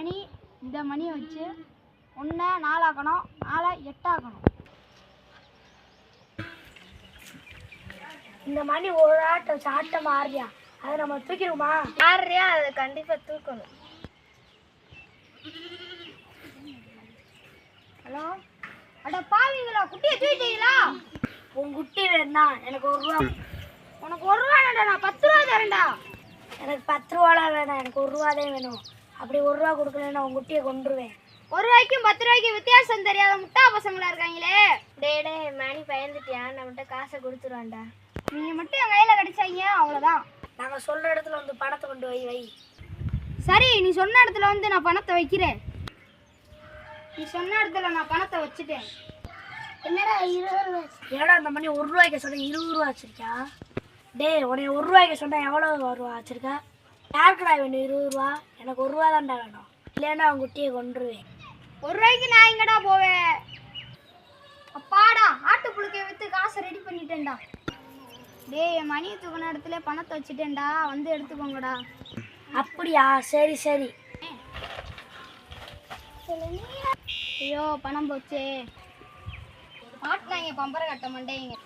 மணி இந்த மணியை வச்சு 1 4 ஆக்கணும், 4 8 ஆக்கணும். இந்த மணி ஒரு ஆட்டம் வச்சு ஆட்டம் ஆடுறியா? அதை நம்ம தூக்கிடுமா? ஆடுறியா? அதை கண்டிப்பா தூக்கணும். ஹலோ, அட பாவீங்களா, குட்டியை தூக்கிட்டீங்களா? உன் குட்டி வேணா எனக்கு 1 ரூபா. உனக்கு 1 ரூபா வேண்டாம், நான் 10 ரூபா தரேன்டா. எனக்கு 10 ரூபாலாம் வேணாம், எனக்கு 1 ரூபா தான் வேணும். அப்படி 1 ரூபா கொடுக்கலன்னா உன் குட்டியை கொண்டுருவேன். 1 ரூபாய்க்கும் 10 ரூபாய்க்கும் வித்தியாசம் தெரியாத முட்டா பசங்களா இருக்காங்களே. டே மணி பயந்துட்டியா? நம்மகிட்ட காசை கொடுத்துருவான்டா. நீங்க மட்டும் என் கையில கிடைச்சாங்க அவ்வளோதான். நாங்கள் சொல்ற இடத்துல வந்து பணத்தை கொண்டு வை. சரி, நீ சொன்ன இடத்துல வந்து நான் பணத்தை வைக்கிறேன். நீ சொன்ன இடத்துல நான் பணத்தை வச்சுட்டேன். என்னடா 20 ரூபா? ஏடா அந்த மணி 1 ரூபாய்க்கு சொன்ன 20 ரூபா வச்சிருக்கா? உன்னை 1 ரூபாய்க்கு சொன்னா எவ்வளோ ரூபா வச்சிருக்கா? யாருக்குடா வேணும் 20 ரூபா? எனக்கு 1 ரூபா தான்டா வேணும். இல்லைன்னா அவன் குட்டியை கொண்டுருவேன். 1 ரூபாய்க்கு நான் எங்கடா போவேன்? அப்பாடா, ஆட்டு புழுக்கையை விற்று காசை ரெடி பண்ணிட்டேன்டா. என் மணியை தூக்கின இடத்துல பணத்தை வச்சுட்டேன்டா, வந்து எடுத்துக்கோங்கடா. அப்படியா? சரி. ஐயோ, பணம் போச்சே. மாட்டினாங்க பம்பரை கட்ட மாட்டேங்க.